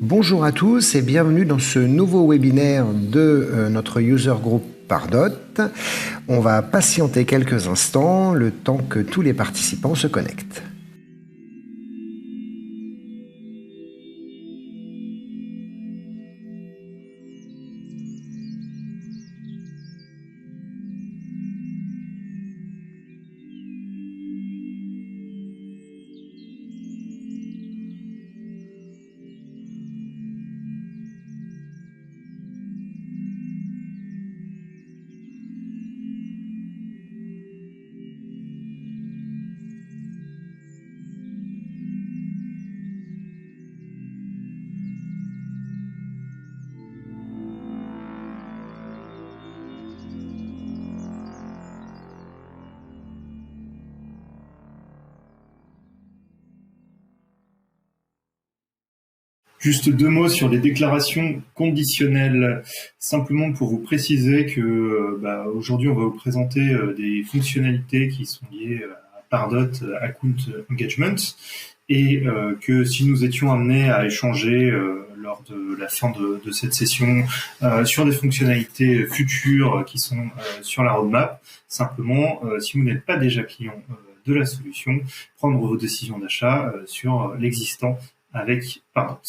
Bonjour à tous et bienvenue dans ce nouveau webinaire de notre user group Pardot. On va patienter quelques instants, le temps que tous les participants se connectent. Juste deux mots sur les déclarations conditionnelles, simplement pour vous préciser que aujourd'hui on va vous présenter des fonctionnalités qui sont liées à Pardot Account Engagement et que si nous étions amenés à échanger lors de la fin de cette session sur des fonctionnalités futures qui sont sur la roadmap, simplement si vous n'êtes pas déjà client de la solution, prendre vos décisions d'achat sur l'existant avec Pardot.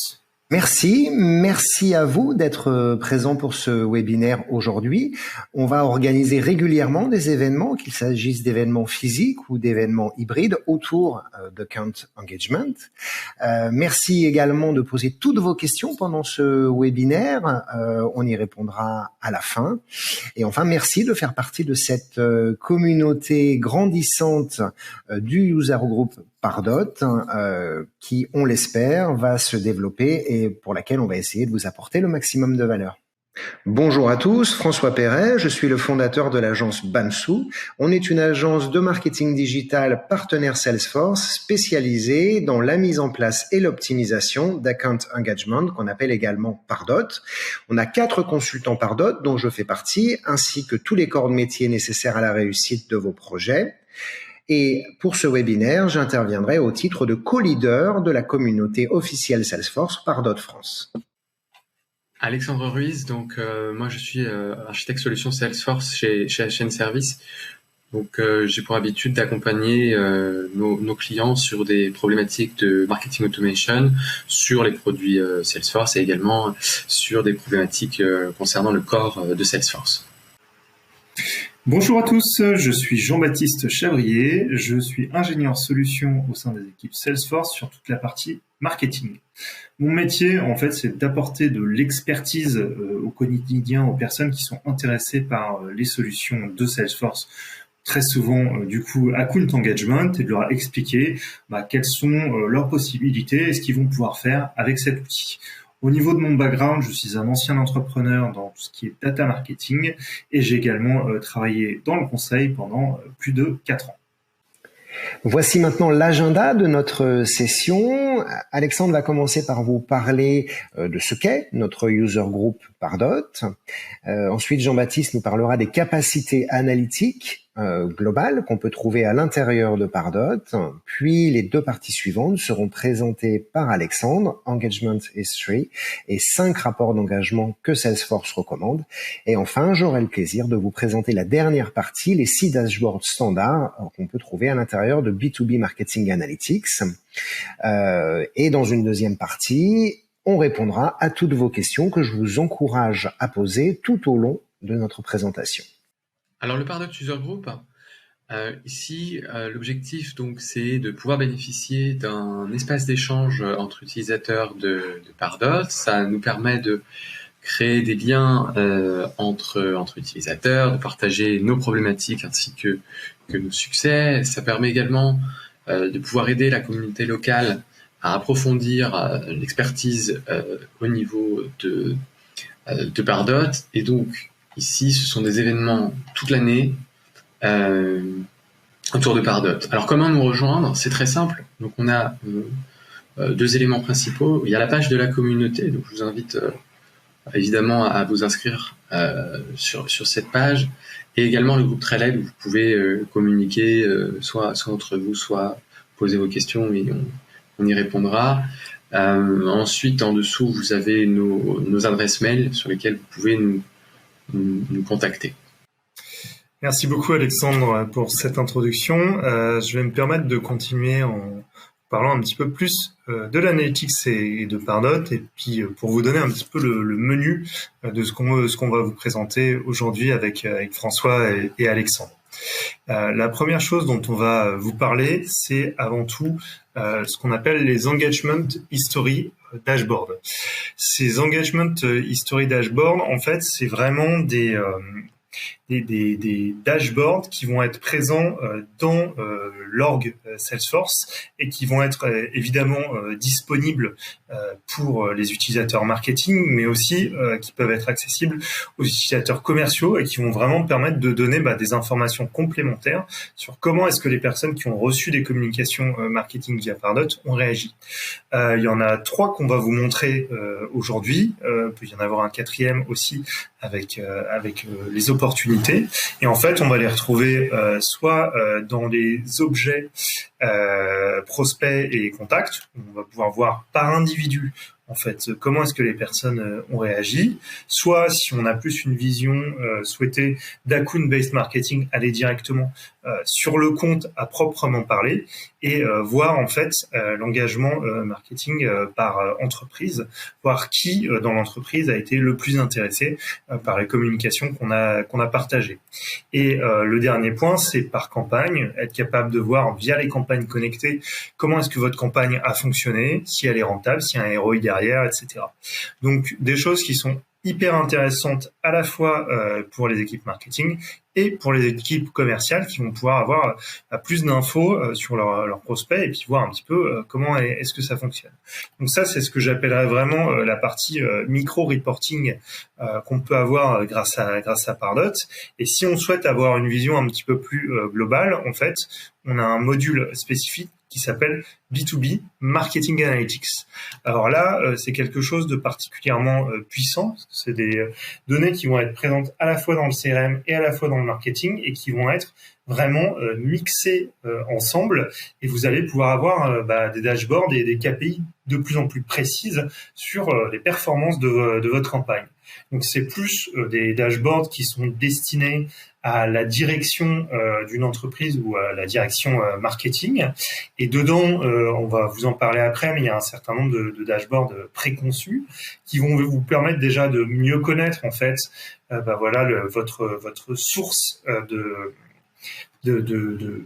Merci à vous d'être présents pour ce webinaire aujourd'hui. On va organiser régulièrement des événements, qu'il s'agisse d'événements physiques ou d'événements hybrides autour d'Account Engagement. Merci également de poser toutes vos questions pendant ce webinaire. On y répondra à la fin. Et enfin, merci de faire partie de cette communauté grandissante du user group Pardot, qui, on l'espère, va se développer et pour laquelle on va essayer de vous apporter le maximum de valeur. Bonjour à tous, François Perret, je suis le fondateur de l'agence Bansu. On est une agence de marketing digital partenaire Salesforce spécialisée dans la mise en place et l'optimisation d'account engagement qu'on appelle également Pardot. On a 4 consultants Pardot dont je fais partie, ainsi que tous les corps de métier nécessaires à la réussite de vos projets. Et pour ce webinaire, j'interviendrai au titre de co-leader de la communauté officielle Salesforce Pardot France. Alexandre Ruiz, donc moi je suis architecte solution Salesforce chez HN Service. Donc j'ai pour habitude d'accompagner nos clients sur des problématiques de marketing automation, sur les produits Salesforce et également sur des problématiques concernant le corps de Salesforce. Bonjour à tous, je suis Jean-Baptiste Chavrier, je suis ingénieur solution au sein des équipes Salesforce sur toute la partie marketing. Mon métier, en fait, c'est d'apporter de l'expertise au quotidien aux personnes qui sont intéressées par les solutions de Salesforce, très souvent du coup Account Engagement, et de leur expliquer quelles sont leurs possibilités et ce qu'ils vont pouvoir faire avec cet outil. Au niveau de mon background, je suis un ancien entrepreneur dans tout ce qui est data marketing et j'ai également travaillé dans le conseil pendant plus de 4 ans. Voici maintenant l'agenda de notre session. Alexandre va commencer par vous parler de ce qu'est notre user group Pardot. Ensuite, Jean-Baptiste nous parlera des capacités analytiques globales qu'on peut trouver à l'intérieur de Pardot. Puis, les 2 parties suivantes seront présentées par Alexandre, Engagement History et 5 rapports d'engagement que Salesforce recommande. Et enfin, j'aurai le plaisir de vous présenter la dernière partie, les 6 dashboards standards qu'on peut trouver à l'intérieur de B2B Marketing Analytics. Et dans une deuxième partie, on répondra à toutes vos questions que je vous encourage à poser tout au long de notre présentation. Alors le Pardot User Group, ici l'objectif donc c'est de pouvoir bénéficier d'un espace d'échange entre utilisateurs de Pardot. Ça nous permet de créer des liens entre utilisateurs, de partager nos problématiques ainsi que nos succès. Ça permet également de pouvoir aider la communauté locale à approfondir l'expertise au niveau de Pardot. Et donc, ici, ce sont des événements toute l'année autour de Pardot. Alors, comment nous rejoindre? C'est très simple. Donc, on a 2 éléments principaux. Il y a la page de la communauté. Donc, je vous invite évidemment à vous inscrire sur cette page. Et également le groupe Treled où vous pouvez communiquer soit entre vous, soit poser vos questions et on y répondra. Ensuite, en dessous, vous avez nos adresses mail sur lesquelles vous pouvez nous contacter. Merci beaucoup Alexandre pour cette introduction. Je vais me permettre de continuer en parlant un petit peu plus de l'analytics et de Pardot, et puis pour vous donner un petit peu le menu de ce qu'on va vous présenter aujourd'hui avec François et Alexandre. La première chose dont on va vous parler, c'est avant tout ce qu'on appelle les Engagement History Dashboard. Ces Engagement History Dashboard, en fait, c'est vraiment des dashboards qui vont être présents dans l'org Salesforce et qui vont être évidemment disponibles pour les utilisateurs marketing, mais aussi qui peuvent être accessibles aux utilisateurs commerciaux et qui vont vraiment permettre de donner des informations complémentaires sur comment est-ce que les personnes qui ont reçu des communications marketing via Pardot ont réagi. Il y en a 3 qu'on va vous montrer aujourd'hui. Il peut y en avoir un 4e aussi avec les opportunités. Et en fait, on va les retrouver soit dans les objets prospects et contacts. On va pouvoir voir par individu en fait comment est-ce que les personnes ont réagi, soit si on a plus une vision souhaitée d'account-based marketing, aller directement sur le compte à proprement parler et voir en fait l'engagement marketing par entreprise, voir qui dans l'entreprise a été le plus intéressé par les communications qu'on a partagées. Et le dernier point, c'est par campagne, être capable de voir via les campagnes connectées comment est-ce que votre campagne a fonctionné, si elle est rentable, s'il y a un ROI derrière, etc. Donc des choses qui sont hyper intéressantes à la fois pour les équipes marketing et pour les équipes commerciales qui vont pouvoir avoir plus d'infos sur leurs prospects et puis voir un petit peu comment est-ce que ça fonctionne. Donc ça, c'est ce que j'appellerais vraiment la partie micro-reporting qu'on peut avoir grâce à Pardot. Et si on souhaite avoir une vision un petit peu plus globale, en fait, on a un module spécifique qui s'appelle B2B Marketing Analytics. Alors là, c'est quelque chose de particulièrement puissant. C'est des données qui vont être présentes à la fois dans le CRM et à la fois dans le marketing et qui vont être vraiment mixées ensemble. Et vous allez pouvoir avoir des dashboards et des KPI de plus en plus précises sur les performances de votre campagne. Donc c'est plus des dashboards qui sont destinés à la direction d'une entreprise ou à la direction marketing. Et dedans, on va vous en parler après, mais il y a un certain nombre de dashboards préconçus qui vont vous permettre déjà de mieux connaître en fait, votre source de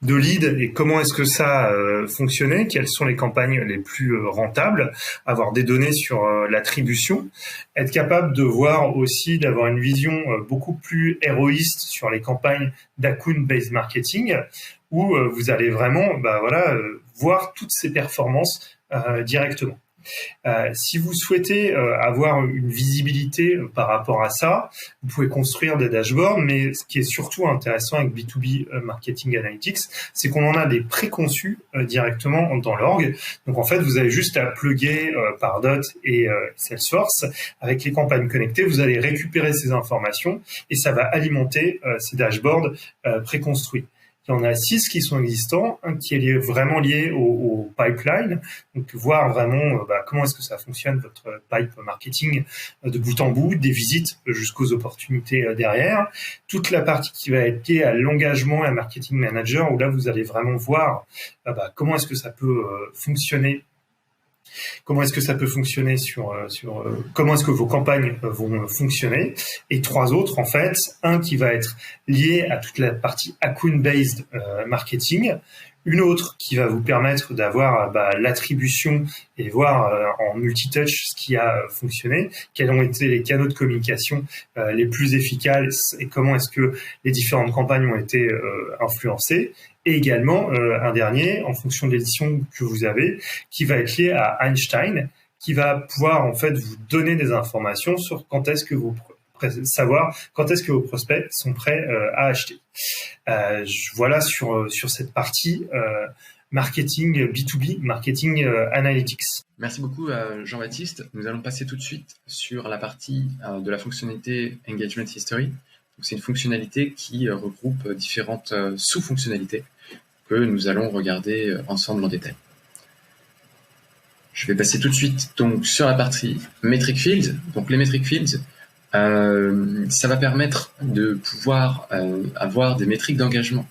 lead et comment est-ce que ça fonctionnait, quelles sont les campagnes les plus rentables, avoir des données sur l'attribution, être capable de voir aussi, d'avoir une vision beaucoup plus héroïste sur les campagnes d'account-based marketing où vous allez vraiment voir toutes ces performances directement. Si vous souhaitez avoir une visibilité par rapport à ça, vous pouvez construire des dashboards, mais ce qui est surtout intéressant avec B2B Marketing Analytics, c'est qu'on en a des préconçus directement dans l'org. Donc en fait, vous avez juste à plugger Pardot et Salesforce. Avec les campagnes connectées, vous allez récupérer ces informations et ça va alimenter ces dashboards préconstruits. Il y en a 6 qui sont existants, un qui est vraiment lié au pipeline, donc voir vraiment comment est-ce que ça fonctionne, votre pipe marketing de bout en bout, des visites jusqu'aux opportunités derrière. Toute la partie qui va être liée à l'engagement et à marketing manager, où là vous allez vraiment voir comment est-ce que ça peut fonctionner. Comment est-ce que ça peut fonctionner sur comment est-ce que vos campagnes vont fonctionner, et 3 autres en fait, un qui va être lié à toute la partie account-based marketing, une autre qui va vous permettre d'avoir l'attribution et voir en multitouch ce qui a fonctionné, quels ont été les canaux de communication les plus efficaces et comment est-ce que les différentes campagnes ont été influencées. Et également un dernier, en fonction de l'édition que vous avez, qui va être lié à Einstein, qui va pouvoir en fait vous donner des informations sur quand est-ce que vos prospects sont prêts à acheter. Voilà sur cette partie marketing B2B, marketing analytics. Merci beaucoup Jean-Baptiste. Nous allons passer tout de suite sur la partie de la fonctionnalité Engagement History. C'est une fonctionnalité qui regroupe différentes sous-fonctionnalités que nous allons regarder ensemble en détail. Je vais passer tout de suite donc sur la partie Metric Fields. Donc les Metric Fields, ça va permettre de pouvoir avoir des métriques d'engagement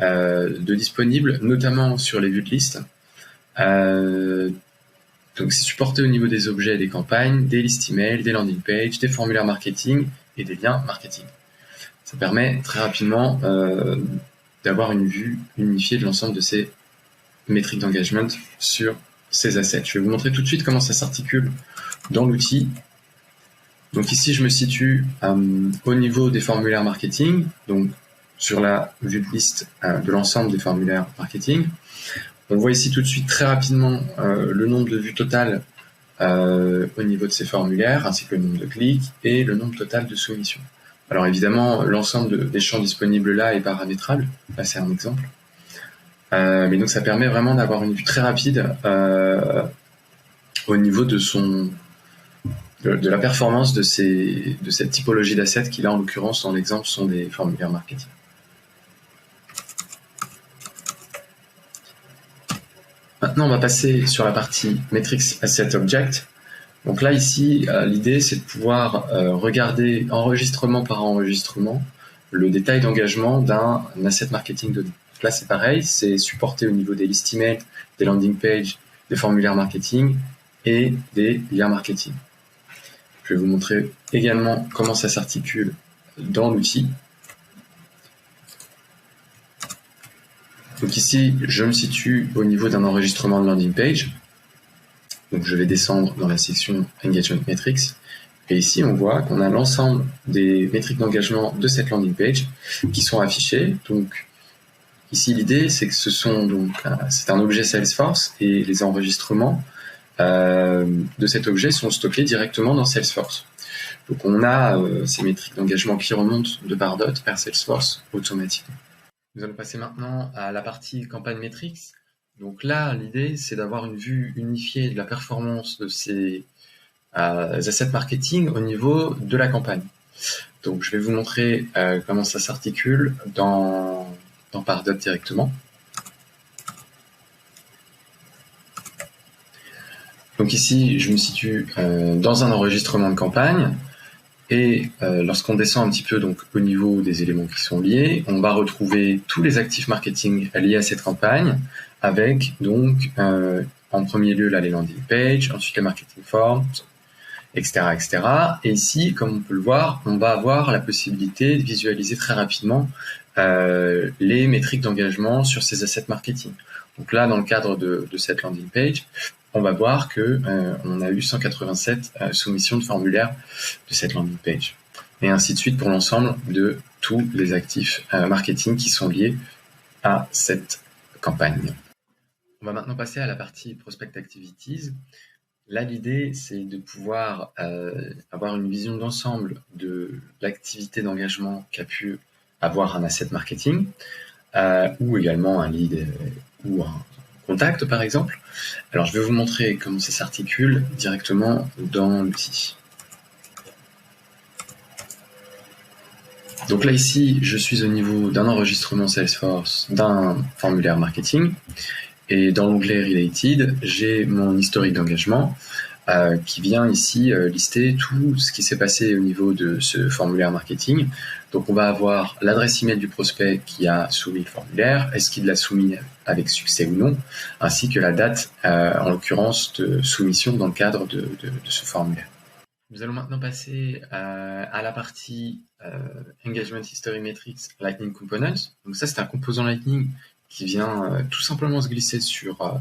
de disponibles, notamment sur les vues de liste. Donc c'est supporté au niveau des objets, des campagnes, des listes email, des landing pages, des formulaires marketing et des liens marketing. Ça permet très rapidement d'avoir une vue unifiée de l'ensemble de ces métriques d'engagement sur ces assets. Je vais vous montrer tout de suite comment ça s'articule dans l'outil. Donc ici, je me situe au niveau des formulaires marketing, donc sur la vue de liste de l'ensemble des formulaires marketing. On voit ici tout de suite très rapidement le nombre de vues totales au niveau de ces formulaires, ainsi que le nombre de clics et le nombre total de soumissions. Alors évidemment, l'ensemble des champs disponibles là est paramétrable. Là, c'est un exemple. Mais donc ça permet vraiment d'avoir une vue très rapide au niveau de la performance de cette typologie d'assets qui là en l'occurrence dans l'exemple sont des formulaires marketing. Maintenant on va passer sur la partie Metrics Asset Object. Donc là ici l'idée c'est de pouvoir regarder enregistrement par enregistrement le détail d'engagement d'un asset marketing donné. Là, c'est pareil, c'est supporté au niveau des listes email, des landing pages, des formulaires marketing et des liens marketing. Je vais vous montrer également comment ça s'articule dans l'outil. Donc ici, je me situe au niveau d'un enregistrement de landing page. Donc je vais descendre dans la section Engagement Metrics. Et ici, on voit qu'on a l'ensemble des métriques d'engagement de cette landing page qui sont affichées. Donc ici, l'idée, c'est que c'est un objet Salesforce et les enregistrements de cet objet sont stockés directement dans Salesforce. Donc, on a ces métriques d'engagement qui remontent de Pardot vers Salesforce automatiquement. Nous allons passer maintenant à la partie campagne metrics. Donc là, l'idée, c'est d'avoir une vue unifiée de la performance de ces assets marketing au niveau de la campagne. Donc, je vais vous montrer comment ça s'articule dans Pardot directement. Donc ici, je me situe dans un enregistrement de campagne et lorsqu'on descend un petit peu donc au niveau des éléments qui sont liés, on va retrouver tous les actifs marketing liés à cette campagne avec donc en premier lieu là les landing pages, ensuite les marketing forms, etc., etc. Et ici, comme on peut le voir, on va avoir la possibilité de visualiser très rapidement les métriques d'engagement sur ces assets marketing. Donc là, dans le cadre de cette landing page, on va voir que on a eu 187 soumissions de formulaires de cette landing page. Et ainsi de suite pour l'ensemble de tous les actifs marketing qui sont liés à cette campagne. On va maintenant passer à la partie Prospect Activities. Là, l'idée, c'est de pouvoir avoir une vision d'ensemble de l'activité d'engagement qu'a pu avoir un asset marketing, ou également un lead ou un contact, par exemple. Alors, je vais vous montrer comment ça s'articule directement dans l'outil. Donc là, ici, je suis au niveau d'un enregistrement Salesforce d'un formulaire marketing. Et dans l'onglet Related, j'ai mon historique d'engagement qui vient ici lister tout ce qui s'est passé au niveau de ce formulaire marketing. Donc on va avoir l'adresse email du prospect qui a soumis le formulaire, est-ce qu'il l'a soumis avec succès ou non, ainsi que la date, en l'occurrence, de soumission dans le cadre de ce formulaire. Nous allons maintenant passer à la partie Engagement History Metrics Lightning Components. Donc ça, c'est un composant Lightning qui vient tout simplement se glisser sur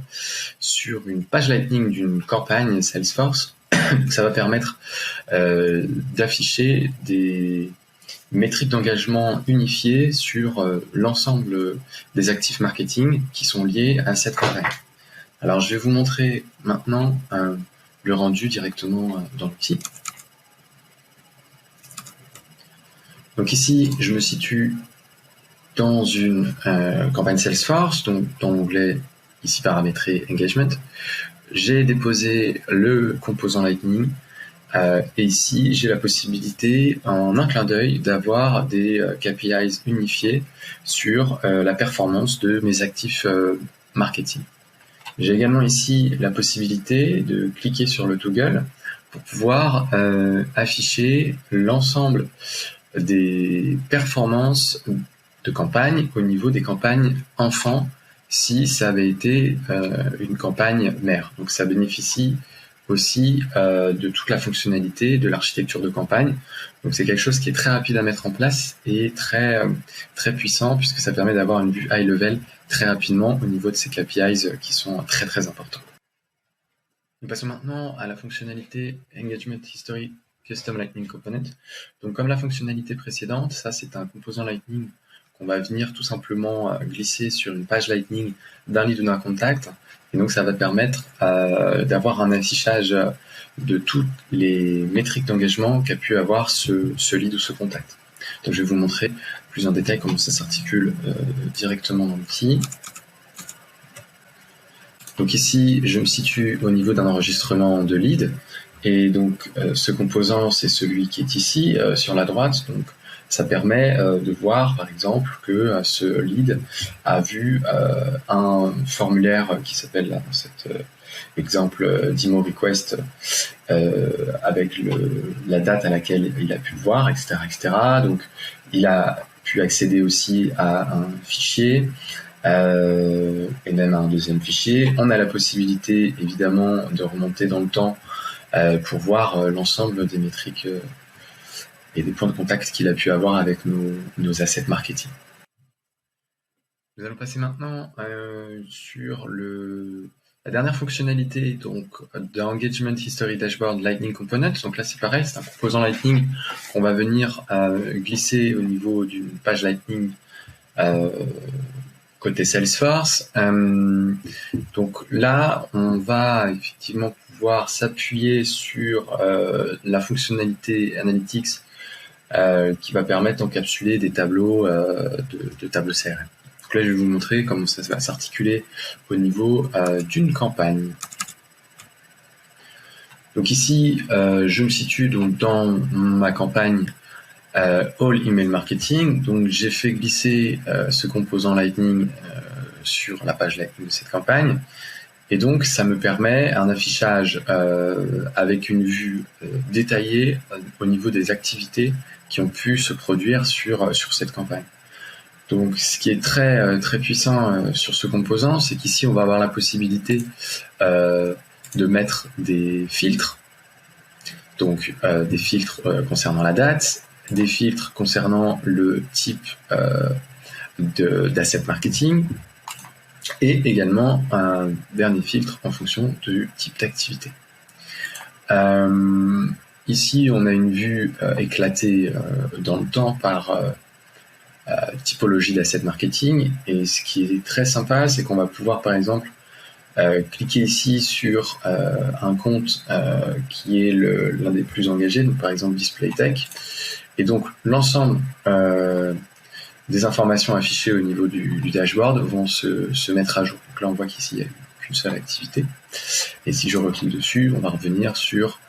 une page Lightning d'une campagne Salesforce. Ça va permettre d'afficher des métriques d'engagement unifiées sur l'ensemble des actifs marketing qui sont liés à cette campagne. Alors, je vais vous montrer maintenant le rendu directement dans l'outil. Donc ici, je me situe dans une campagne Salesforce, donc dans l'onglet ici paramétré Engagement. J'ai déposé le composant Lightning et ici j'ai la possibilité en un clin d'œil d'avoir des KPIs unifiés sur la performance de mes actifs marketing. J'ai également ici la possibilité de cliquer sur le toggle pour pouvoir afficher l'ensemble des performances de campagne au niveau des campagnes enfants si ça avait été une campagne mère. Donc ça bénéficie aussi de toute la fonctionnalité de l'architecture de campagne. Donc c'est quelque chose qui est très rapide à mettre en place et très puissant puisque ça permet d'avoir une vue high level très rapidement au niveau de ces KPIs qui sont très très importants. Nous passons maintenant à la fonctionnalité Engagement History Custom Lightning Component. Donc comme la fonctionnalité précédente, ça c'est un composant Lightning qu'on va venir tout simplement glisser sur une page Lightning d'un lead ou d'un contact. Et donc ça va permettre d'avoir un affichage de toutes les métriques d'engagement qu'a pu avoir ce lead ou ce contact. Donc je vais vous montrer plus en détail comment ça s'articule directement dans l'outil. Donc ici, je me situe au niveau d'un enregistrement de lead. Et donc ce composant, c'est celui qui est ici sur la droite. Donc ça permet de voir, par exemple, que ce lead a vu un formulaire qui s'appelle, là, dans cet exemple demo request, avec la date à laquelle il a pu le voir, etc., etc. Donc, il a pu accéder aussi à un fichier et même à un deuxième fichier. On a la possibilité, évidemment, de remonter dans le temps pour voir l'ensemble des métriques et des points de contact qu'il a pu avoir avec nos assets marketing. Nous allons passer maintenant sur la dernière fonctionnalité donc d'Engagement History Dashboard Lightning Component. Donc là c'est pareil, c'est un composant Lightning qu'on va venir glisser au niveau d'une page Lightning côté Salesforce. Donc là on va effectivement pouvoir s'appuyer sur la fonctionnalité Analytics qui va permettre d'encapsuler des tableaux de tableaux CRM. Donc là, je vais vous montrer comment ça va s'articuler au niveau d'une campagne. Donc ici, je me situe donc dans ma campagne All Email Marketing. Donc j'ai fait glisser ce composant Lightning sur la page Lightning de cette campagne. Et donc, ça me permet un affichage avec une vue détaillée au niveau des activités qui ont pu se produire sur cette campagne. Donc, ce qui est très, très puissant sur ce composant, c'est qu'ici, on va avoir la possibilité de mettre des filtres. Donc, des filtres concernant la date, des filtres concernant le type d'asset marketing, et également un dernier filtre en fonction du type d'activité. Ici, on a une vue éclatée dans le temps par typologie d'asset marketing. Et ce qui est très sympa, c'est qu'on va pouvoir, par exemple, cliquer ici sur un compte qui est l'un des plus engagés, donc par exemple Display Tech. Et donc, l'ensemble des informations affichées au niveau du dashboard vont se mettre à jour. Donc là, on voit qu'ici, il n'y a qu'une seule activité. Et si je reclique dessus, on va revenir sur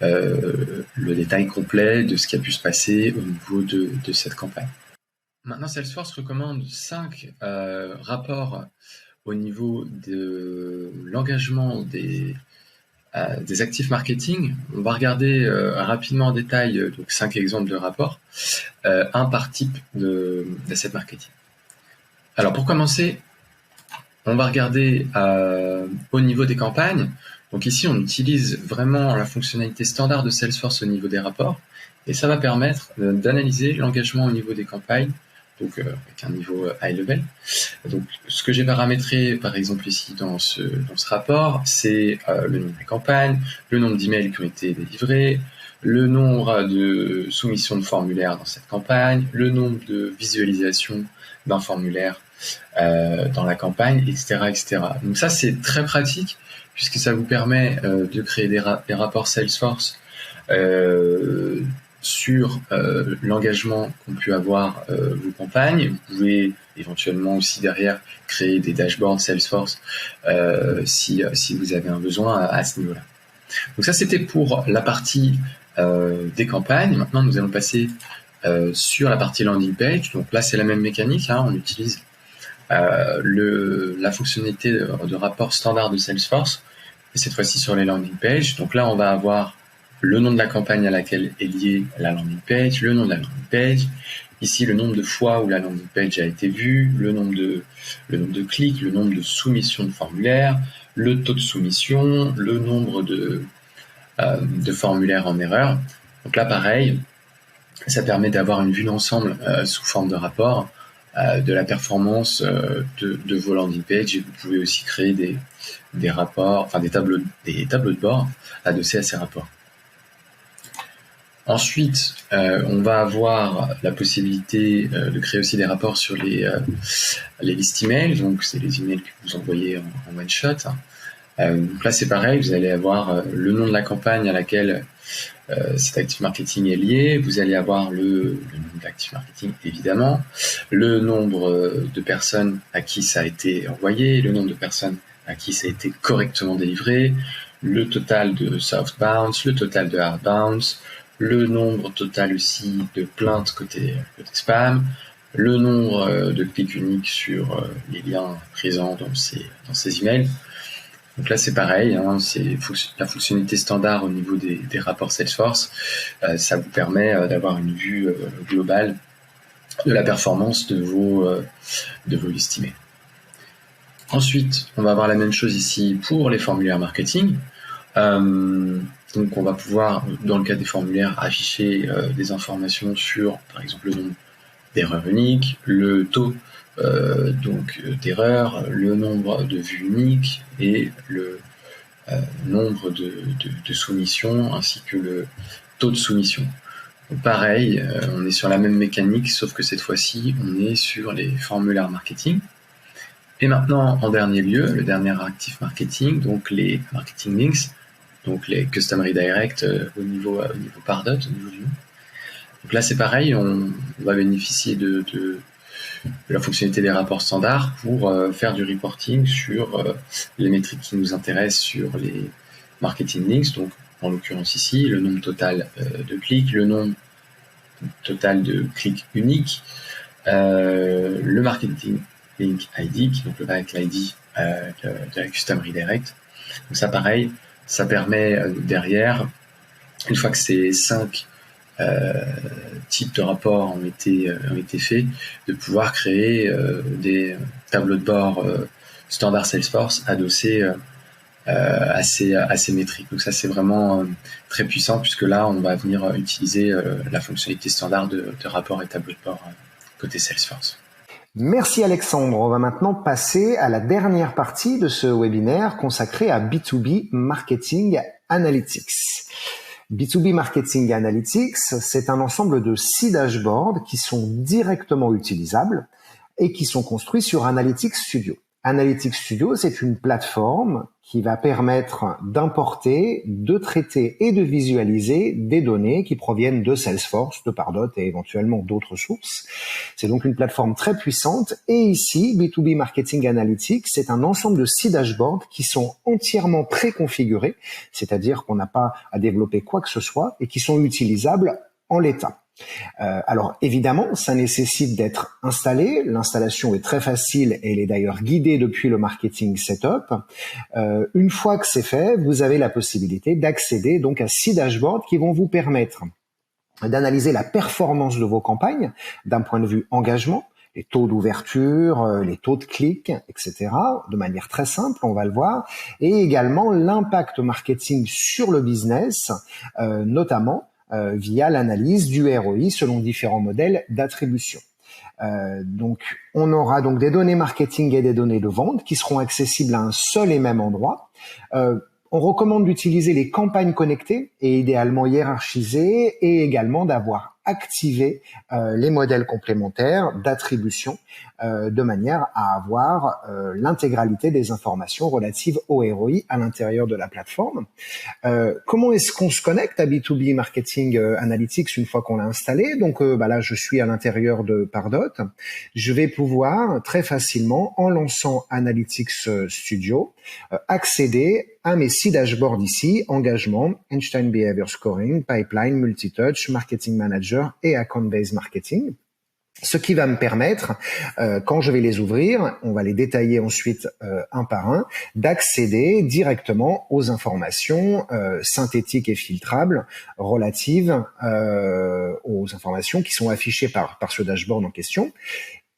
le détail complet de ce qui a pu se passer au niveau de cette campagne. Maintenant, Salesforce recommande 5 rapports au niveau de l'engagement des actifs marketing. On va regarder rapidement en détail donc 5 exemples de rapports, un par type d'asset marketing. Alors pour commencer, on va regarder au niveau des campagnes. Donc ici, on utilise vraiment la fonctionnalité standard de Salesforce au niveau des rapports, et ça va permettre d'analyser l'engagement au niveau des campagnes, donc avec un niveau high level. Donc ce que j'ai paramétré par exemple ici dans ce rapport, c'est le nom des campagnes, le nombre d'emails qui ont été délivrés, le nombre de soumissions de formulaires dans cette campagne, le nombre de visualisations d'un formulaire dans la campagne, etc., etc. Donc ça c'est très pratique puisque ça vous permet de créer des rapports Salesforce sur l'engagement qu'ont pu avoir vos campagnes. Vous pouvez éventuellement aussi derrière créer des dashboards Salesforce si vous avez un besoin à ce niveau-là. Donc ça c'était pour la partie des campagnes. Maintenant nous allons passer sur la partie landing page. Donc là c'est la même mécanique, hein. On utilise la fonctionnalité de rapport standard de Salesforce, et cette fois-ci sur les landing pages. Donc là, on va avoir le nom de la campagne à laquelle est liée la landing page, le nom de la landing page, ici le nombre de fois où la landing page a été vue, le nombre de clics, le nombre de soumissions de formulaires, le taux de soumission, le nombre de formulaires en erreur. Donc là, pareil, ça permet d'avoir une vue d'ensemble sous forme de rapport de la performance de vos landing pages, et vous pouvez aussi créer des rapports, enfin des tableaux de bord adossés à ces rapports. Ensuite, on va avoir la possibilité de créer aussi des rapports sur les listes email, donc c'est les emails que vous envoyez en one shot. Donc là, c'est pareil, vous allez avoir le nom de la campagne à laquelle cet Active Marketing est lié, vous allez avoir le nom d'Active Marketing évidemment, le nombre de personnes à qui ça a été envoyé, le nombre de personnes à qui ça a été correctement délivré, le total de soft bounce, le total de hard bounce, le nombre total aussi de plaintes côté spam, le nombre de clics uniques sur les liens présents dans ces emails. Donc là, c'est pareil, hein, c'est la fonctionnalité standard au niveau des rapports Salesforce. Ça vous permet d'avoir une vue globale de la performance de vos listes email. Ensuite, on va avoir la même chose ici pour les formulaires marketing. Donc, on va pouvoir, dans le cas des formulaires, afficher des informations sur, par exemple, le nombre d'erreurs uniques, le taux d'erreurs, le nombre de vues uniques et le nombre de soumissions, ainsi que le taux de soumission. Donc, pareil, on est sur la même mécanique, sauf que cette fois-ci, on est sur les formulaires marketing. Et maintenant, en dernier lieu, le dernier Active Marketing, donc les marketing links, donc les custom redirect au niveau Pardot, au niveau du nom. Donc là, c'est pareil, on va bénéficier de la fonctionnalité des rapports standards pour faire du reporting sur les métriques qui nous intéressent sur les marketing links. Donc, en l'occurrence ici, le nombre total de clics, le nombre total de clics uniques, le marketing link ID, qui donc avec l'ID de la custom redirect. Donc ça, pareil, ça permet derrière, une fois que ces 5 types de rapports ont été faits, de pouvoir créer des tableaux de bord standard Salesforce adossés à ces métriques. Donc ça, c'est vraiment très puissant, puisque là, on va venir utiliser la fonctionnalité standard de rapport et tableau de bord côté Salesforce. Merci Alexandre. On va maintenant passer à la dernière partie de ce webinaire consacré à B2B Marketing Analytics. B2B Marketing Analytics, c'est un ensemble de 6 dashboards qui sont directement utilisables et qui sont construits sur Analytics Studio. Analytics Studio, c'est une plateforme qui va permettre d'importer, de traiter et de visualiser des données qui proviennent de Salesforce, de Pardot et éventuellement d'autres sources. C'est donc une plateforme très puissante. Et ici, B2B Marketing Analytics, c'est un ensemble de 6 dashboards qui sont entièrement préconfigurés, c'est-à-dire qu'on n'a pas à développer quoi que ce soit et qui sont utilisables en l'état. Alors évidemment, ça nécessite d'être installé. L'installation est très facile et elle est d'ailleurs guidée depuis le marketing setup. Une fois que c'est fait, vous avez la possibilité d'accéder donc à 6 dashboards qui vont vous permettre d'analyser la performance de vos campagnes d'un point de vue engagement, les taux d'ouverture, les taux de clics, etc., de manière très simple, on va le voir, et également l'impact marketing sur le business, notamment via l'analyse du ROI selon différents modèles d'attribution. Donc, on aura donc des données marketing et des données de vente qui seront accessibles à un seul et même endroit. On recommande d'utiliser les campagnes connectées et idéalement hiérarchisées, et également d'avoir activé les modèles complémentaires d'attribution de manière à avoir l'intégralité des informations relatives au ROI à l'intérieur de la plateforme. Comment est-ce qu'on se connecte à B2B Marketing Analytics une fois qu'on l'a installé? Donc là, je suis à l'intérieur de Pardot. Je vais pouvoir très facilement, en lançant Analytics Studio, accéder à mes 6 dashboards ici: engagement, Einstein Behavior Scoring, pipeline, multitouch, marketing manager et account-based marketing. Ce qui va me permettre, quand je vais les ouvrir, on va les détailler ensuite un par un, d'accéder directement aux informations synthétiques et filtrables relatives aux informations qui sont affichées par ce dashboard en question.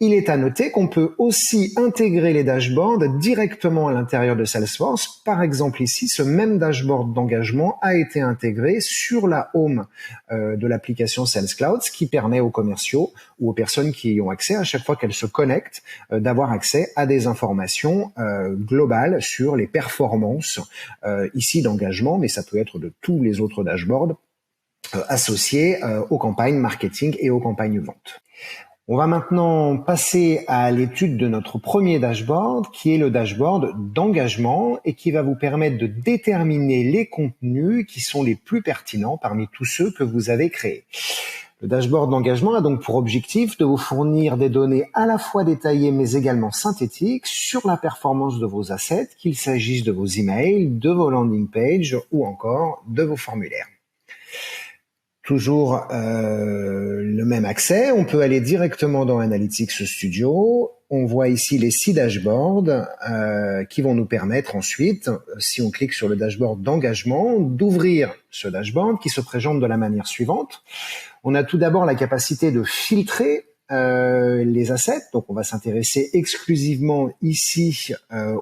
Il est à noter qu'on peut aussi intégrer les dashboards directement à l'intérieur de Salesforce. Par exemple, ici, ce même dashboard d'engagement a été intégré sur la home de l'application Sales Cloud, ce qui permet aux commerciaux ou aux personnes qui y ont accès, à chaque fois qu'elles se connectent, d'avoir accès à des informations globales sur les performances ici d'engagement, mais ça peut être de tous les autres dashboards associés aux campagnes marketing et aux campagnes vente. On va maintenant passer à l'étude de notre premier dashboard, qui est le dashboard d'engagement et qui va vous permettre de déterminer les contenus qui sont les plus pertinents parmi tous ceux que vous avez créés. Le dashboard d'engagement a donc pour objectif de vous fournir des données à la fois détaillées mais également synthétiques sur la performance de vos assets, qu'il s'agisse de vos emails, de vos landing pages ou encore de vos formulaires. Toujours le même accès, on peut aller directement dans Analytics Studio. On voit ici les 6 dashboards qui vont nous permettre ensuite, si on clique sur le dashboard d'engagement, d'ouvrir ce dashboard qui se présente de la manière suivante. On a tout d'abord la capacité de filtrer les assets, donc on va s'intéresser exclusivement ici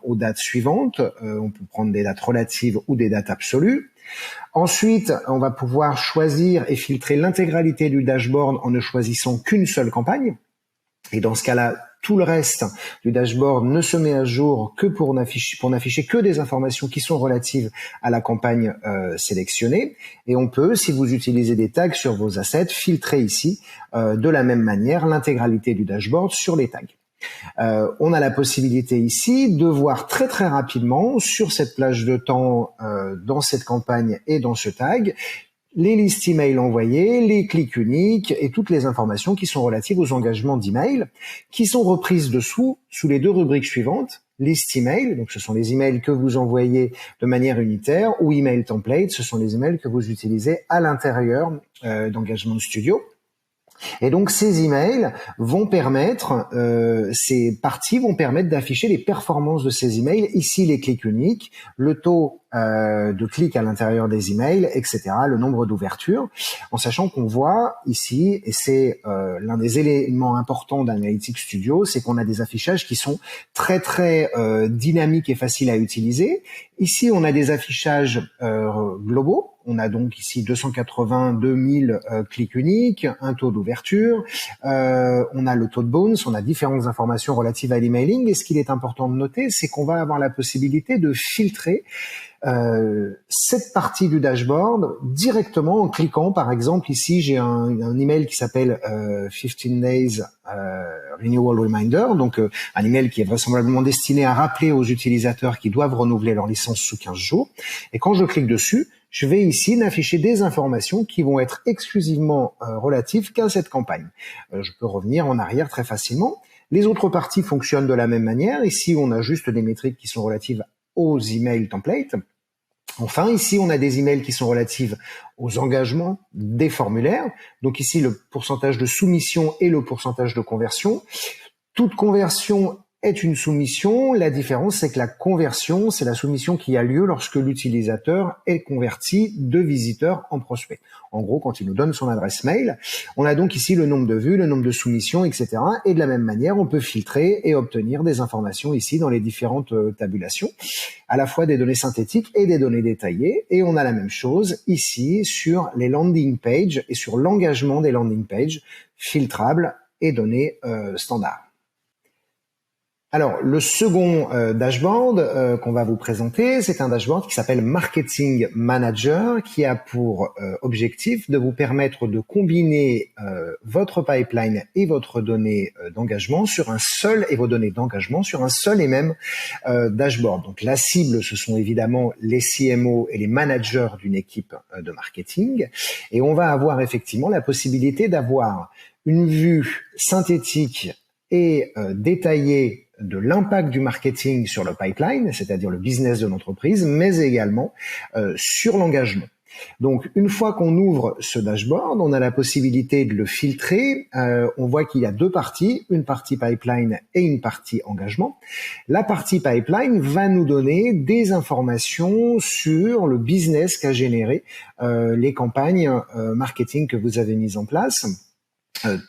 aux dates suivantes. On peut prendre des dates relatives ou des dates absolues. Ensuite, on va pouvoir choisir et filtrer l'intégralité du dashboard en ne choisissant qu'une seule campagne. Et dans ce cas-là, tout le reste du dashboard ne se met à jour que pour n'afficher que des informations qui sont relatives à la campagne sélectionnée. Et on peut, si vous utilisez des tags sur vos assets, filtrer ici de la même manière l'intégralité du dashboard sur les tags. On a la possibilité ici de voir très très rapidement sur cette plage de temps dans cette campagne et dans ce tag les listes email envoyées, les clics uniques et toutes les informations qui sont relatives aux engagements d'email qui sont reprises dessous sous les 2 rubriques suivantes. Liste email, donc ce sont les emails que vous envoyez de manière unitaire, ou email template, ce sont les emails que vous utilisez à l'intérieur d'Engagement Studio. Et donc ces emails vont permettre, ces parties vont permettre d'afficher les performances de ces emails. Ici les clics uniques, le taux de clics à l'intérieur des emails, etc., le nombre d'ouvertures, en sachant qu'on voit ici, et c'est l'un des éléments importants d'Analytics Studio, c'est qu'on a des affichages qui sont très très dynamiques et faciles à utiliser. Ici on a des affichages globaux. On a donc ici 282 000 clics uniques, un taux d'ouverture, on a le taux de bounce, on a différentes informations relatives à l'emailing. Et ce qu'il est important de noter, c'est qu'on va avoir la possibilité de filtrer cette partie du dashboard directement en cliquant. Par exemple, ici, j'ai un email qui s'appelle 15 Days Renewal Reminder, donc un email qui est vraisemblablement destiné à rappeler aux utilisateurs qui doivent renouveler leur licence sous 15 jours. Et quand je clique dessus, je vais ici n'afficher des informations qui vont être exclusivement relatives qu'à cette campagne. Je peux revenir en arrière très facilement. Les autres parties fonctionnent de la même manière. Ici, on a juste des métriques qui sont relatives aux emails templates. Enfin, ici, on a des emails qui sont relatifs aux engagements des formulaires. Donc ici, le pourcentage de soumission et le pourcentage de conversion. Toute conversion est une soumission. La différence, c'est que la conversion, c'est la soumission qui a lieu lorsque l'utilisateur est converti de visiteur en prospect. En gros, quand il nous donne son adresse mail, on a donc ici le nombre de vues, le nombre de soumissions, etc. Et de la même manière, on peut filtrer et obtenir des informations ici dans les différentes tabulations, à la fois des données synthétiques et des données détaillées. Et on a la même chose ici sur les landing pages et sur l'engagement des landing pages filtrables et données standards. Alors, le second dashboard qu'on va vous présenter, c'est un dashboard qui s'appelle Marketing Manager, qui a pour objectif de vous permettre de combiner votre pipeline et votre donnée d'engagement sur un seul, et vos données d'engagement sur un seul et même dashboard. Donc, la cible, ce sont évidemment les CMO et les managers d'une équipe de marketing. Et on va avoir effectivement la possibilité d'avoir une vue synthétique et détaillée de l'impact du marketing sur le pipeline, c'est-à-dire le business de l'entreprise, mais également sur l'engagement. Donc, une fois qu'on ouvre ce dashboard, on a la possibilité de le filtrer. On voit qu'il y a deux parties, une partie pipeline et une partie engagement. La partie pipeline va nous donner des informations sur le business qu'a généré les campagnes marketing que vous avez mises en place.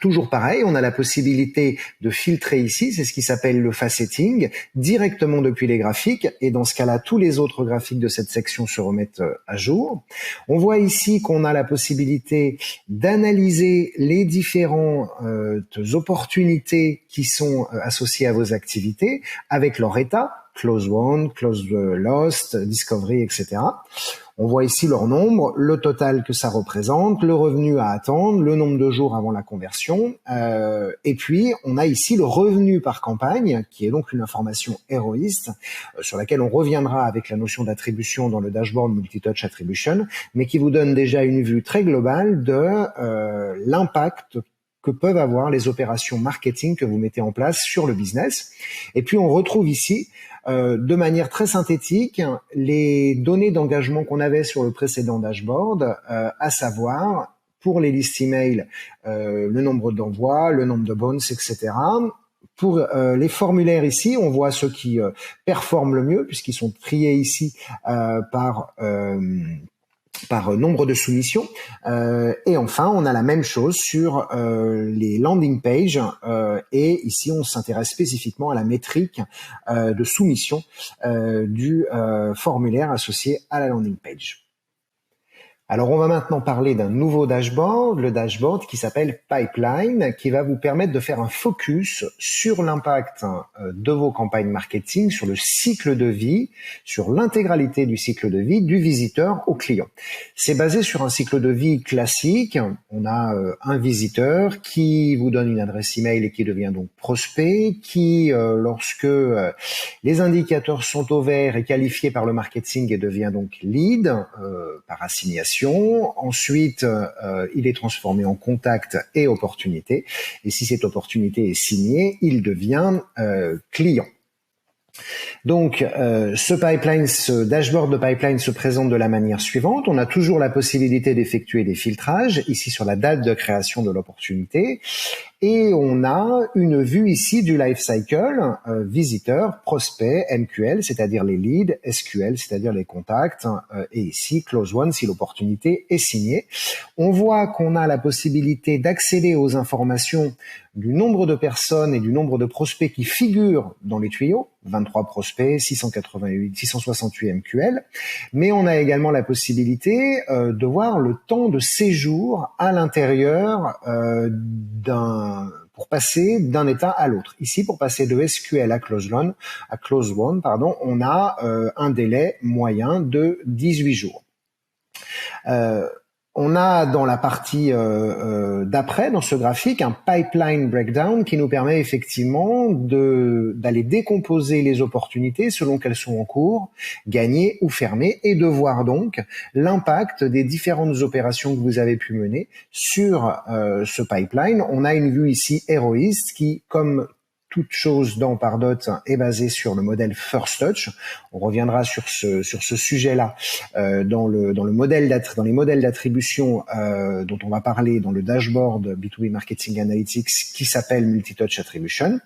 Toujours pareil, on a la possibilité de filtrer ici, c'est ce qui s'appelle le faceting, directement depuis les graphiques, et dans ce cas-là, tous les autres graphiques de cette section se remettent à jour. On voit ici qu'on a la possibilité d'analyser les différentes opportunités qui sont associées à vos activités, avec leur état, close won, close lost, discovery, etc. On voit ici leur nombre, le total que ça représente, le revenu à attendre, le nombre de jours avant la conversion, et puis on a ici le revenu par campagne, qui est donc une information héroïste, sur laquelle on reviendra avec la notion d'attribution dans le dashboard Multitouch Attribution, mais qui vous donne déjà une vue très globale de l'impact que peuvent avoir les opérations marketing que vous mettez en place sur le business. Et puis on retrouve ici de manière très synthétique les données d'engagement qu'on avait sur le précédent dashboard, à savoir pour les listes email, le nombre d'envois, le nombre de bounce, etc. Pour les formulaires ici, on voit ceux qui performent le mieux puisqu'ils sont triés ici par nombre de soumissions. Et enfin, on a la même chose sur les landing pages. Et ici, on s'intéresse spécifiquement à la métrique de soumission du formulaire associé à la landing page. Alors, on va maintenant parler d'un nouveau dashboard, le dashboard qui s'appelle Pipeline, qui va vous permettre de faire un focus sur l'impact de vos campagnes marketing, sur le cycle de vie, sur l'intégralité du cycle de vie du visiteur au client. C'est basé sur un cycle de vie classique. On a un visiteur qui vous donne une adresse email et qui devient donc prospect, qui, lorsque les indicateurs sont au vert, est qualifié par le marketing et devient donc lead par assignation. Ensuite, il est transformé en contact et opportunité. Et si cette opportunité est signée, il devient client. Donc, ce dashboard de pipeline se présente de la manière suivante. On a toujours la possibilité d'effectuer des filtrages, ici sur la date de création de l'opportunité. Et on a une vue ici du life cycle, visiteur, prospect, MQL, c'est-à-dire les leads, SQL, c'est-à-dire les contacts, et ici, close one, si l'opportunité est signée. On voit qu'on a la possibilité d'accéder aux informations du nombre de personnes et du nombre de prospects qui figurent dans les tuyaux, 23 prospects, 668 MQL, mais on a également la possibilité de voir le temps de séjour à l'intérieur pour passer d'un état à l'autre. Ici, pour passer de SQL à close one, on a un délai moyen de 18 jours. On a dans la partie d'après, dans ce graphique, un pipeline breakdown qui nous permet effectivement d'aller décomposer les opportunités selon qu'elles sont en cours, gagnées ou fermées, et de voir donc l'impact des différentes opérations que vous avez pu mener sur ce pipeline. On a une vue ici héroïste qui, comme toute chose dans Pardot, est basée sur le modèle First Touch. On reviendra sur ce sujet-là dans les modèles d'attribution dont on va parler dans le dashboard B2B Marketing Analytics qui s'appelle Multitouch Attribution.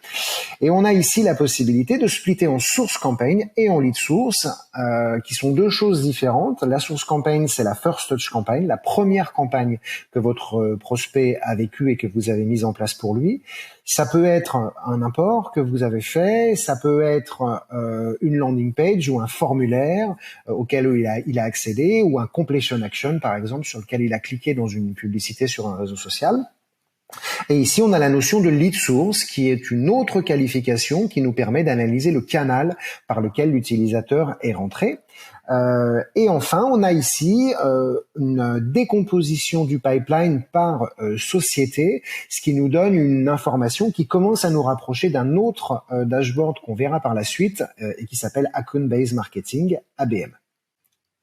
Et on a ici la possibilité de splitter en source campaign et en lead source, qui sont deux choses différentes. La source campaign, c'est la First Touch campagne, la première campagne que votre prospect a vécue et que vous avez mise en place pour lui. Ça peut être un import que vous avez fait, ça peut être une landing page ou un formulaire auquel il a accédé, ou un completion action par exemple sur lequel il a cliqué dans une publicité sur un réseau social. Et ici, on a la notion de lead source qui est une autre qualification qui nous permet d'analyser le canal par lequel l'utilisateur est rentré. Et enfin, on a ici une décomposition du pipeline par société, ce qui nous donne une information qui commence à nous rapprocher d'un autre dashboard qu'on verra par la suite et qui s'appelle Account Based Marketing, ABM.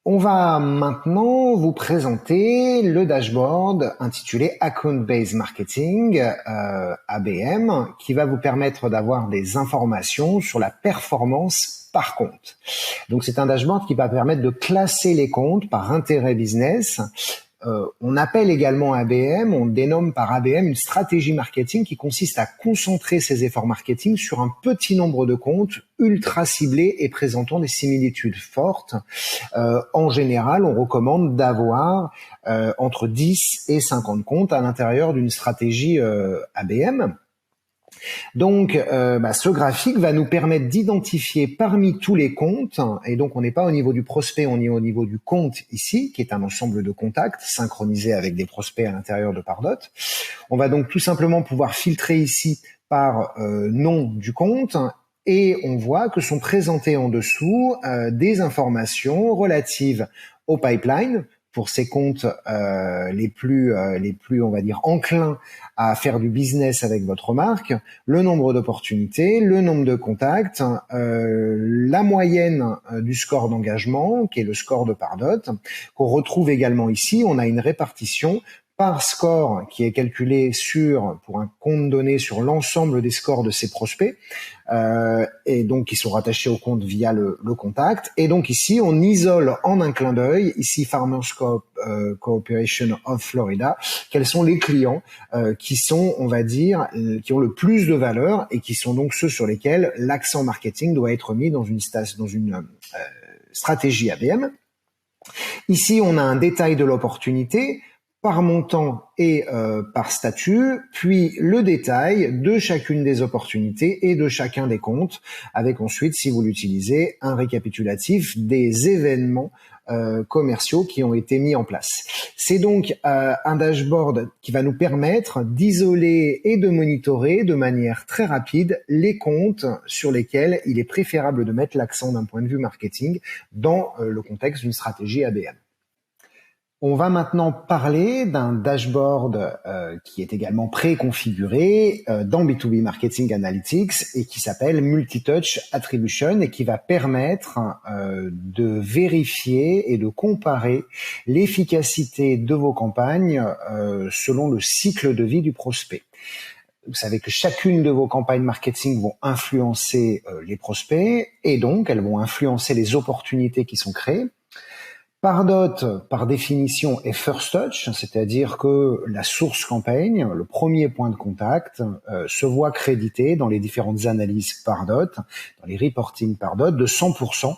On va maintenant vous présenter le dashboard intitulé Account Based Marketing, ABM, qui va vous permettre d'avoir des informations sur la performance par compte. Donc c'est un dashboard qui va permettre de classer les comptes par intérêt business. On appelle également ABM, on dénomme par ABM une stratégie marketing qui consiste à concentrer ses efforts marketing sur un petit nombre de comptes ultra ciblés et présentant des similitudes fortes. En général, on recommande d'avoir entre 10 et 50 comptes à l'intérieur d'une stratégie ABM. Donc, ce graphique va nous permettre d'identifier parmi tous les comptes, et donc on n'est pas au niveau du prospect, on est au niveau du compte ici, qui est un ensemble de contacts synchronisés avec des prospects à l'intérieur de Pardot. On va donc tout simplement pouvoir filtrer ici par nom du compte, et on voit que sont présentées en dessous des informations relatives au pipeline, pour ces comptes les plus on va dire enclins à faire du business avec votre marque, le nombre d'opportunités, le nombre de contacts, la moyenne du score d'engagement, qui est le score de Pardot, qu'on retrouve également ici. On a une répartition par score qui est calculé pour un compte donné sur l'ensemble des scores de ses prospects, et donc qui sont rattachés au compte via le contact. Et donc ici, on isole en un clin d'œil, ici Farmers Cooperation of Florida, quels sont les clients qui sont, on va dire, qui ont le plus de valeur et qui sont donc ceux sur lesquels l'accent marketing doit être mis dans une stratégie ABM. Ici, on a un détail de l'opportunité par montant et par statut, puis le détail de chacune des opportunités et de chacun des comptes, avec ensuite, si vous l'utilisez, un récapitulatif des événements commerciaux qui ont été mis en place. C'est donc un dashboard qui va nous permettre d'isoler et de monitorer de manière très rapide les comptes sur lesquels il est préférable de mettre l'accent d'un point de vue marketing dans le contexte d'une stratégie ABM. On va maintenant parler d'un dashboard qui est également préconfiguré dans B2B Marketing Analytics et qui s'appelle Multi-Touch Attribution et qui va permettre de vérifier et de comparer l'efficacité de vos campagnes selon le cycle de vie du prospect. Vous savez que chacune de vos campagnes marketing vont influencer les prospects et donc elles vont influencer les opportunités qui sont créées. Pardot, par définition, est first touch, c'est-à-dire que la source campagne, le premier point de contact, se voit crédité dans les différentes analyses Pardot, dans les reporting Pardot, de 100%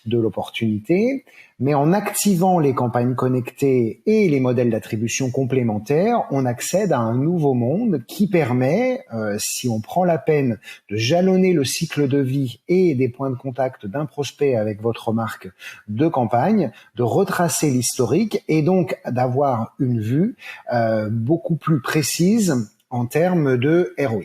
de l'opportunité. Mais en activant les campagnes connectées et les modèles d'attribution complémentaires, on accède à un nouveau monde qui permet, si on prend la peine de jalonner le cycle de vie et des points de contact d'un prospect avec votre marque de campagne, de retracer l'historique et donc d'avoir une vue beaucoup plus précise en termes de ROI.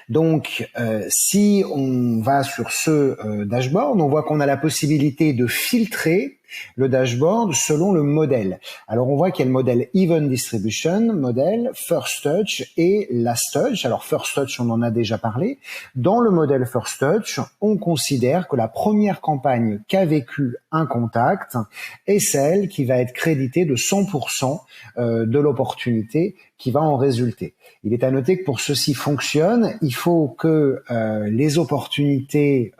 Donc, si on va sur ce dashboard, on voit qu'on a la possibilité de filtrer le dashboard selon le modèle. Alors, on voit qu'il y a le modèle Even Distribution, modèle First Touch et Last Touch. Alors, First Touch, on en a déjà parlé. Dans le modèle First Touch, on considère que la première campagne qu'a vécu un contact est celle qui va être créditée de 100% de l'opportunité qui va en résulter. Il est à noter que pour que ceci fonctionne, il faut que les opportunités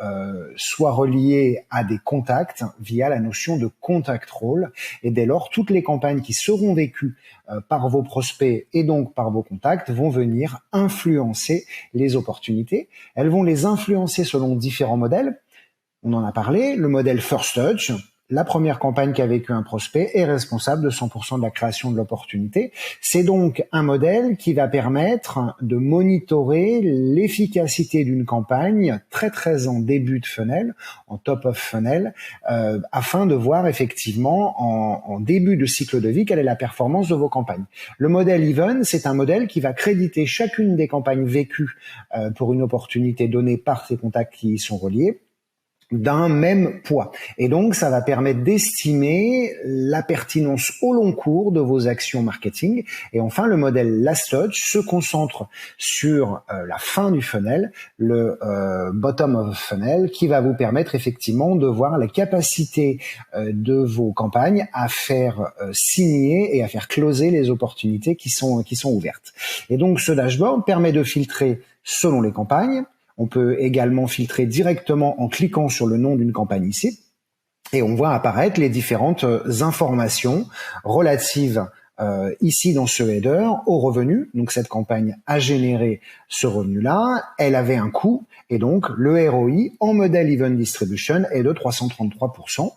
soient reliées à des contacts via la notion de contact role. Et dès lors, toutes les campagnes qui seront vécues par vos prospects et donc par vos contacts vont venir influencer les opportunités. Elles vont les influencer selon différents modèles. On en a parlé, le modèle First Touch. La première campagne qu'a vécu un prospect est responsable de 100% de la création de l'opportunité. C'est donc un modèle qui va permettre de monitorer l'efficacité d'une campagne très en début de funnel, en top of funnel, afin de voir effectivement en début de cycle de vie quelle est la performance de vos campagnes. Le modèle Even, c'est un modèle qui va créditer chacune des campagnes vécues pour une opportunité donnée par ces contacts qui y sont reliés d'un même poids. Et donc, ça va permettre d'estimer la pertinence au long cours de vos actions marketing. Et enfin, le modèle Last Touch se concentre sur la fin du funnel, le bottom of funnel, qui va vous permettre effectivement de voir la capacité de vos campagnes à faire signer et à faire closer les opportunités qui sont ouvertes. Et donc, ce dashboard permet de filtrer selon les campagnes. On peut également filtrer directement en cliquant sur le nom d'une campagne ici. Et on voit apparaître les différentes informations relatives ici dans ce header au revenu. Donc cette campagne a généré ce revenu-là, elle avait un coût et donc le ROI en modèle Event Distribution est de 333%.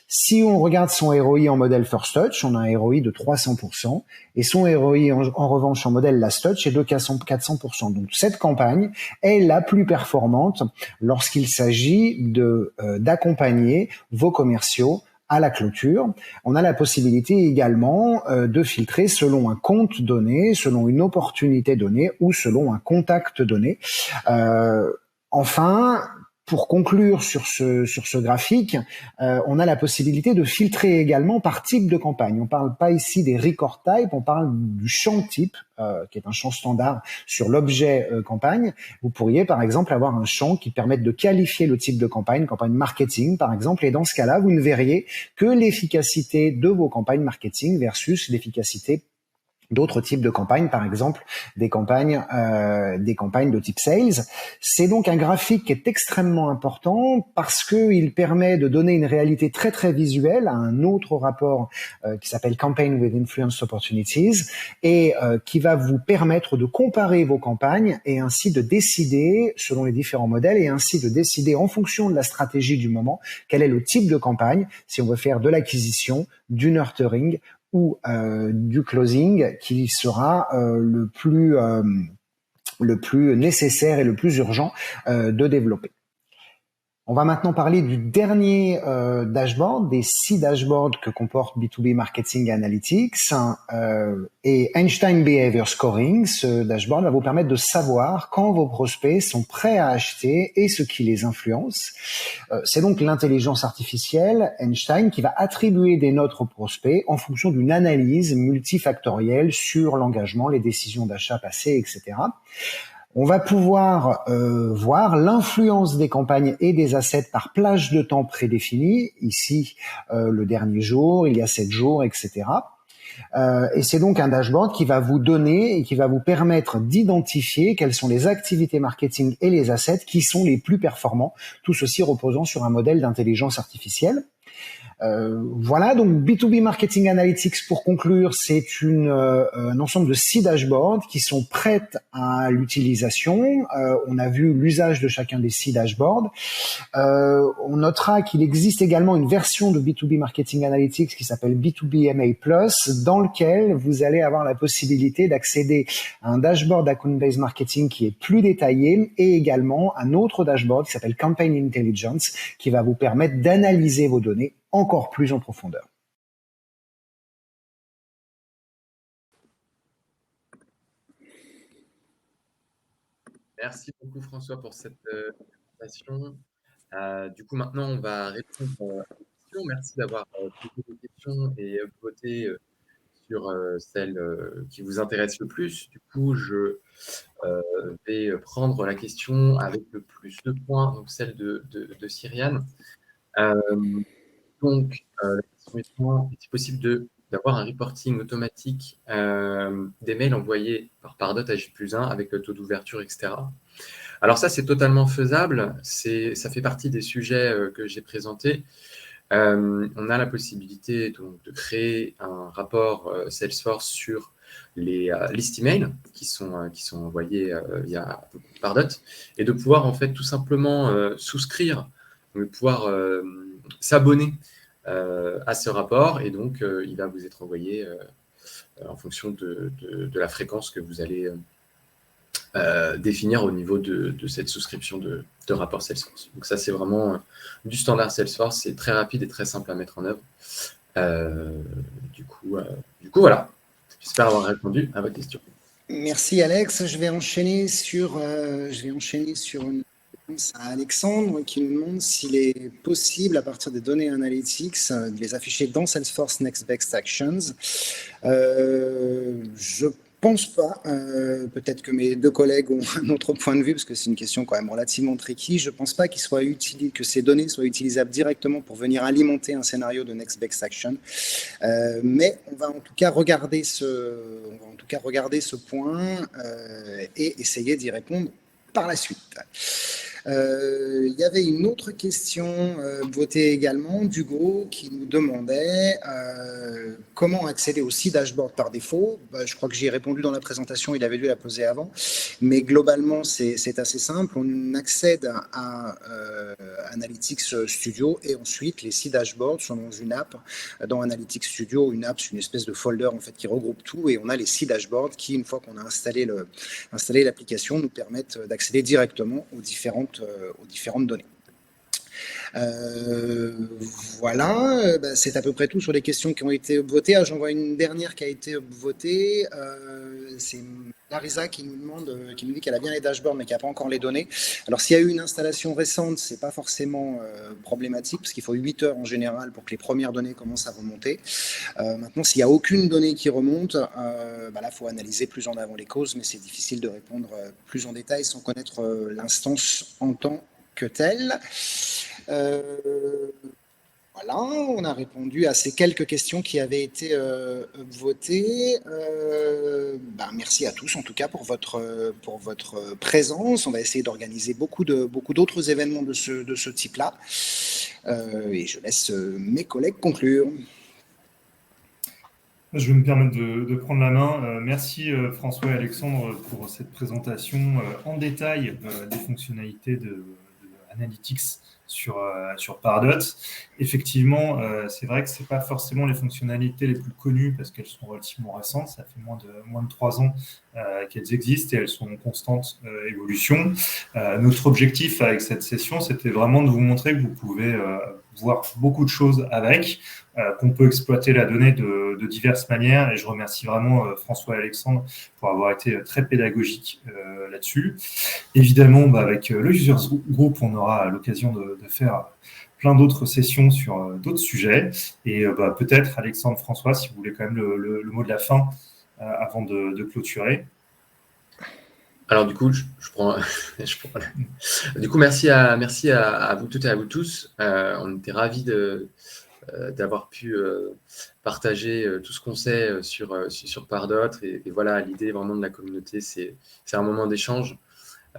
Si on regarde son ROI en modèle First Touch, on a un ROI de 300% et son ROI en revanche en modèle Last Touch est de 400%. Donc cette campagne est la plus performante lorsqu'il s'agit d'accompagner vos commerciaux à la clôture. On a la possibilité également de filtrer selon un compte donné, selon une opportunité donnée ou selon un contact donné. Enfin, pour conclure sur ce graphique, on a la possibilité de filtrer également par type de campagne. On parle pas ici des record type, on parle du champ type, qui est un champ standard sur l'objet campagne. Vous pourriez par exemple avoir un champ qui permette de qualifier le type de campagne marketing par exemple, et dans ce cas-là, vous ne verriez que l'efficacité de vos campagnes marketing versus l'efficacité d'autres types de campagnes, par exemple des campagnes de type sales. C'est donc un graphique qui est extrêmement important parce que il permet de donner une réalité très très visuelle à un autre rapport qui s'appelle Campaign with Influence Opportunities et qui va vous permettre de comparer vos campagnes et ainsi de décider selon les différents modèles et ainsi de décider en fonction de la stratégie du moment quel est le type de campagne, si on veut faire de l'acquisition, du nurturing ou du closing qui sera le plus nécessaire et le plus urgent de développer. On va maintenant parler du dernier dashboard, des 6 dashboards que comporte B2B Marketing Analytics et Einstein Behavior Scoring. Ce dashboard va vous permettre de savoir quand vos prospects sont prêts à acheter et ce qui les influence. C'est donc l'intelligence artificielle, Einstein, qui va attribuer des notes aux prospects en fonction d'une analyse multifactorielle sur l'engagement, les décisions d'achat passées, etc. On va pouvoir voir l'influence des campagnes et des assets par plage de temps prédéfinie. Ici, le dernier jour, il y a 7 jours, etc. Et c'est donc un dashboard qui va vous donner et qui va vous permettre d'identifier quelles sont les activités marketing et les assets qui sont les plus performants. Tout ceci reposant sur un modèle d'intelligence artificielle. Voilà, donc B2B Marketing Analytics, pour conclure, c'est un ensemble de 6 dashboards qui sont prêtes à l'utilisation. On a vu l'usage de chacun des 6 dashboards. On notera qu'il existe également une version de B2B Marketing Analytics qui s'appelle B2B MA Plus, dans lequel vous allez avoir la possibilité d'accéder à un dashboard Account-Based Marketing qui est plus détaillé et également un autre dashboard qui s'appelle Campaign Intelligence qui va vous permettre d'analyser vos données encore plus en profondeur. Merci beaucoup François pour cette présentation. Du coup, maintenant, on va répondre aux questions. Merci d'avoir posé des questions et voté sur celles qui vous intéressent le plus. Du coup, je vais prendre la question avec le plus de points, donc celle de Cyriane. Donc, la question est-il possible d'avoir un reporting automatique des mails envoyés par Pardot à J+1 avec le taux d'ouverture, etc. Alors ça, c'est totalement faisable. Ça fait partie des sujets que j'ai présentés. On a la possibilité donc, de créer un rapport Salesforce sur les listes email qui sont envoyées via Pardot et de pouvoir en fait tout simplement souscrire, de pouvoir s'abonner à ce rapport et donc il va vous être envoyé en fonction de la fréquence que vous allez définir au niveau de cette souscription de rapport Salesforce. Donc ça, c'est vraiment du standard Salesforce. C'est très rapide et très simple à mettre en œuvre. Du coup, voilà. J'espère avoir répondu à votre question. Merci Alex. Je vais enchaîner sur une à Alexandre qui nous demande s'il est possible, à partir des données analytics, de les afficher dans Salesforce Next Best Actions. Je pense pas. Peut-être que mes deux collègues ont un autre point de vue, parce que c'est une question quand même relativement tricky. Je pense pas que ces données soient utilisables directement pour venir alimenter un scénario de Next Best Action. Mais on va en tout cas regarder ce point et essayer d'y répondre par la suite. Il y avait une autre question votée également d'Hugo qui nous demandait comment accéder au site dashboard par défaut. Je crois que j'y ai répondu dans la présentation, il avait dû la poser avant, mais globalement c'est assez simple. On accède à Analytics Studio et ensuite les 6 dashboards sont dans une app. Dans Analytics Studio, une app c'est une espèce de folder en fait qui regroupe tout et on a les 6 dashboards qui, une fois qu'on a installé l'application, nous permettent d'accéder directement aux différentes données. Voilà, c'est à peu près tout sur les questions qui ont été votées. J'en vois une dernière qui a été votée. C'est Larisa qui nous dit qu'elle a bien les dashboards mais qu'elle n'a pas encore les données. Alors s'il y a eu une installation récente, c'est pas forcément problématique parce qu'il faut 8 heures en général pour que les premières données commencent à remonter. Maintenant, s'il n'y a aucune donnée qui remonte, là, il faut analyser plus en avant les causes, mais c'est difficile de répondre plus en détail sans connaître l'instance en tant que telle. Voilà, on a répondu à ces quelques questions qui avaient été votées. Merci à tous en tout cas pour votre présence. On va essayer d'organiser beaucoup d'autres événements de ce type-là. Et je laisse mes collègues conclure. Je vais me permettre de prendre la main. Merci François et Alexandre pour cette présentation en détail des fonctionnalités de Analytics sur Pardot. Effectivement, c'est vrai que ce n'est pas forcément les fonctionnalités les plus connues parce qu'elles sont relativement récentes. Ça fait moins de 3 ans qu'elles existent et elles sont en constante évolution. Notre objectif avec cette session, c'était vraiment de vous montrer que vous pouvez voir beaucoup de choses avec, qu'on peut exploiter la donnée de diverses manières. Et je remercie vraiment François et Alexandre pour avoir été très pédagogiques là-dessus. Évidemment, avec le Users Group, on aura l'occasion de faire plein d'autres sessions sur d'autres sujets. Et peut-être, Alexandre, François, si vous voulez quand même le mot de la fin avant de clôturer. Alors du coup, je prends. Du coup, merci à vous toutes et à vous tous. On était ravis d'avoir pu partager tout ce qu'on sait sur Pardot. Et voilà, l'idée vraiment de la communauté, c'est un moment d'échange.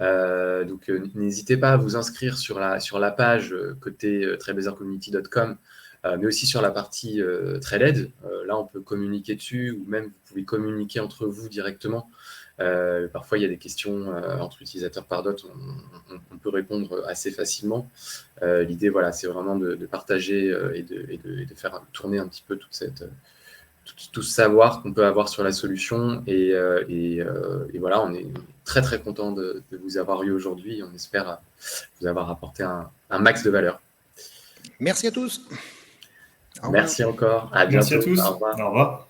Donc n'hésitez pas à vous inscrire sur la page côté trailblazercommunity.com, mais aussi sur la partie Trailhead. Là, on peut communiquer dessus, ou même vous pouvez communiquer entre vous directement. Parfois, il y a des questions entre utilisateurs Pardot, on peut répondre assez facilement. L'idée, voilà, c'est vraiment de partager et de faire tourner un petit peu tout ce savoir qu'on peut avoir sur la solution. Et voilà, on est très, très content de vous avoir eu aujourd'hui. On espère vous avoir apporté un max de valeur. Merci à tous. Merci encore. À bientôt. Merci à tous. Au revoir. Au revoir.